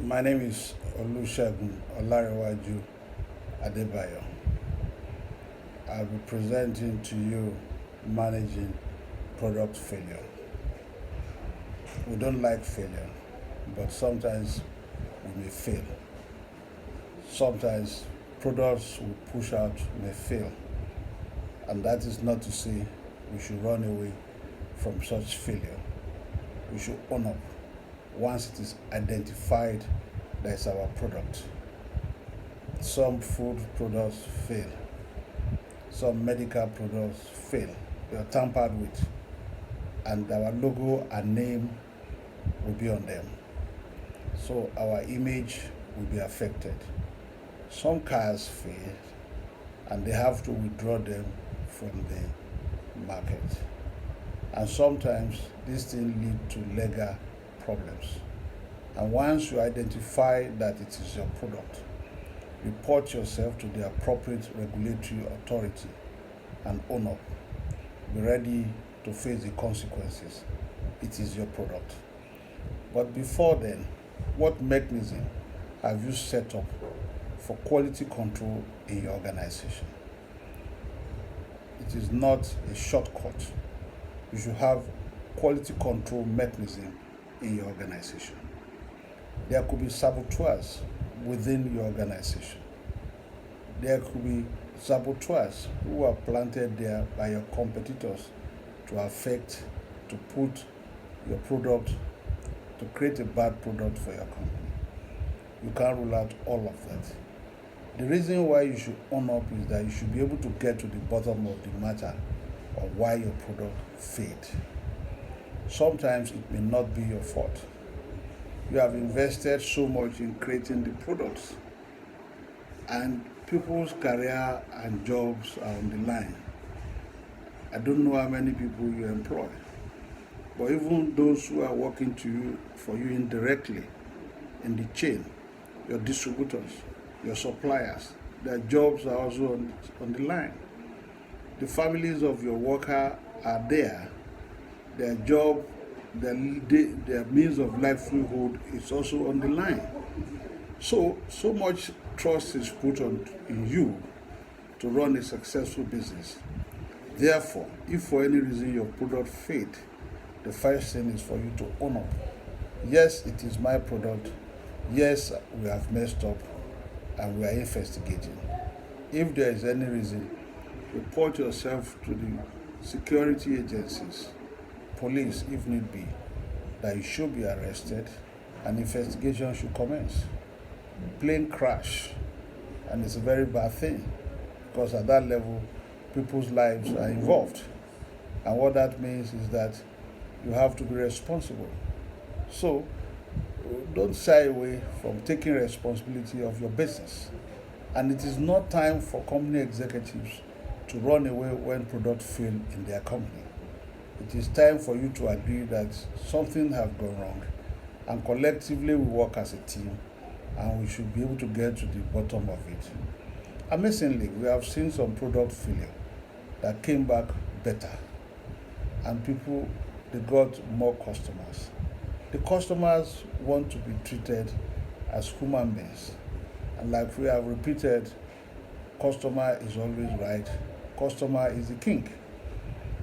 My name is Olusegun Olarewaju Adebayo. I'll be presenting to you managing product failure. We don't like failure, but sometimes we may fail. Sometimes products we push out may fail, and that is not to say we should run away from such failure. We should own up once it is identified that it's our product. Some food products fail, some medical products fail, they are tampered with, and our logo and name will be on them. So our image will be affected. Some cars fail and they have to withdraw them from the market. And sometimes these things lead to legal problems. And once you identify that it is your product, report yourself to the appropriate regulatory authority and own up. Be ready to face the consequences. It is your product. But before then, what mechanism have you set up for quality control in your organization? It is not a shortcut. You should have quality control mechanism in your organization. There could be saboteurs within your organization. There could be saboteurs who are planted there by your competitors to affect, to put your product, to create a bad product for your company. You can't rule out all of that. The reason why you should own up is that you should be able to get to the bottom of the matter of why your product failed. Sometimes it may not be your fault. You have invested so much in creating the products, and people's career and jobs are on the line. I don't know how many people you employ, but even those who are working for you indirectly in the chain, your distributors, your suppliers, their jobs are also on the line. The families of your worker are there. Their job, their means of livelihood is also on the line. So much trust is put in you to run a successful business. Therefore, if for any reason your product failed, the first thing is for you to own up. Yes, it is my product. Yes, we have messed up and we are investigating. If there is any reason, report yourself to the security agencies, police if need be, that you should be arrested and investigation should commence. Plane crash, and it's a very bad thing because at that level, people's lives are involved. And what that means is that you have to be responsible. So don't shy away from taking responsibility of your business. And it is not time for company executives to run away when products fail in their company. It is time for you to agree that something has gone wrong, and collectively we work as a team, and we should be able to get to the bottom of it. Amazingly, we have seen some product failure that came back better, and people, they got more customers. The customers want to be treated as human beings, and like we have repeated, customer is always right, customer is the king.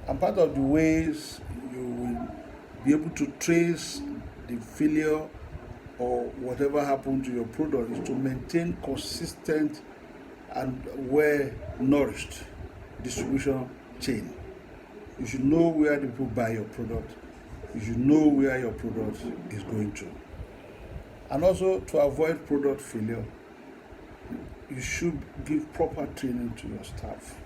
And part of the ways you will be able to trace the failure or whatever happened to your product is to maintain consistent and well nourished distribution chain. You should know where the people buy your product. You should know where your product is going to. And also, to avoid product failure, you should give proper training to your staff.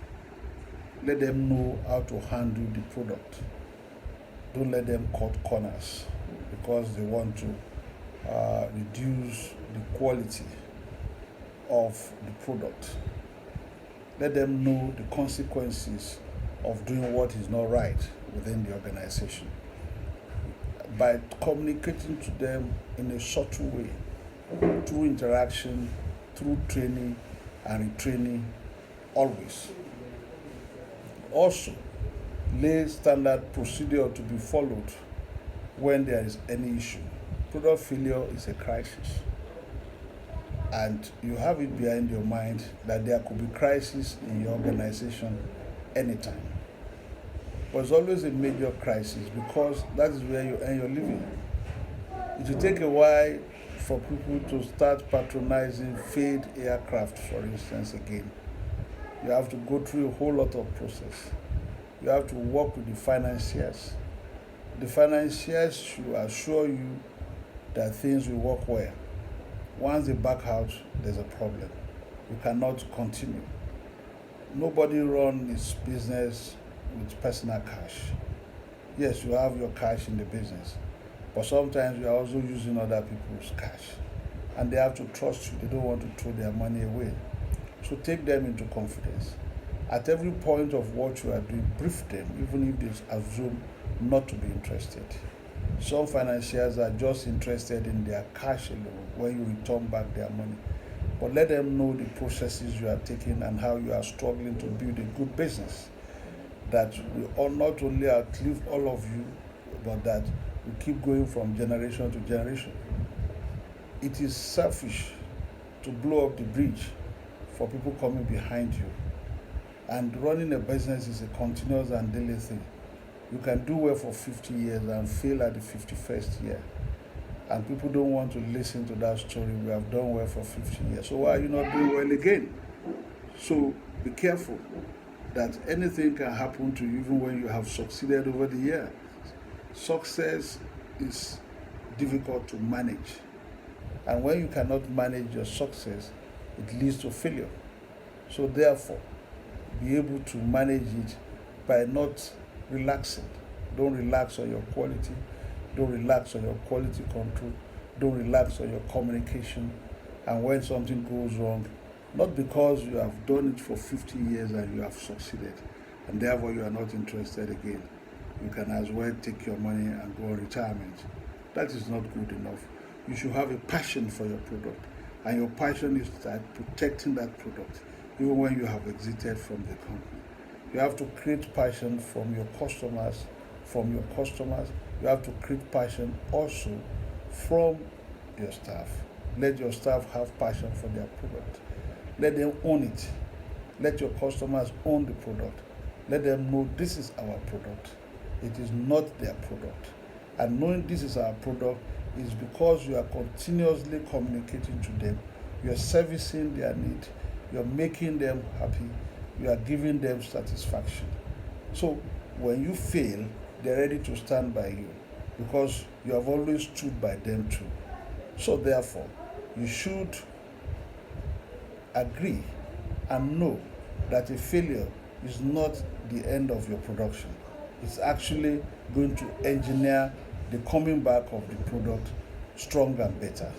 Let them know how to handle the product. Don't let them cut corners because they want to reduce the quality of the product. Let them know the consequences of doing what is not right within the organization by communicating to them in a subtle way, through interaction, through training and retraining, always. Also, lay standard procedure to be followed when there is any issue. Product failure is a crisis. and you have it behind your mind that there could be crisis in your organization anytime. But it's always a major crisis because that is where you earn your living. It will take a while for people to start patronizing failed aircraft, for instance, again. You have to go through a whole lot of process. You have to work with the financiers. The financiers should assure you that things will work well. Once they back out, there's a problem. You cannot continue. Nobody runs his business with personal cash. Yes, you have your cash in the business, but sometimes you are also using other people's cash. And they have to trust you. They don't want to throw their money away. So take them into confidence. At every point of what you are doing, brief them, even if they assume not to be interested. Some financiers are just interested in their cash alone when you return back their money. But let them know the processes you are taking and how you are struggling to build a good business that will not only outlive all of you, but that will keep going from generation to generation. It is selfish to blow up the bridge for people coming behind you. And running a business is a continuous and daily thing. You can do well for 50 years and fail at the 51st year. And people don't want to listen to that story. We have done well for 50 years. So why are you not doing well again? So be careful that anything can happen to you even when you have succeeded over the year. Success is difficult to manage. And when you cannot manage your success, it leads to failure. So therefore, be able to manage it by not relaxing. Don't relax on your quality. Don't relax on your quality control. Don't relax on your communication. And when something goes wrong, not because you have done it for 50 years and you have succeeded, and therefore you are not interested again, you can as well take your money and go on retirement. That is not good enough. You should have a passion for your product, and your passion is that protecting that product, even when you have exited from the company. You have to create passion from your customers. You have to create passion also from your staff. Let your staff have passion for their product. Let them own it. Let your customers own the product. Let them know this is our product. It is not their product. And knowing this is our product is because you are continuously communicating to them. You are servicing their need. You are making them happy. You are giving them satisfaction. So when you fail, they're ready to stand by you because you have always stood by them too. So therefore, you should agree and know that a failure is not the end of your production. It's actually going to engineer the coming back of the product stronger and better.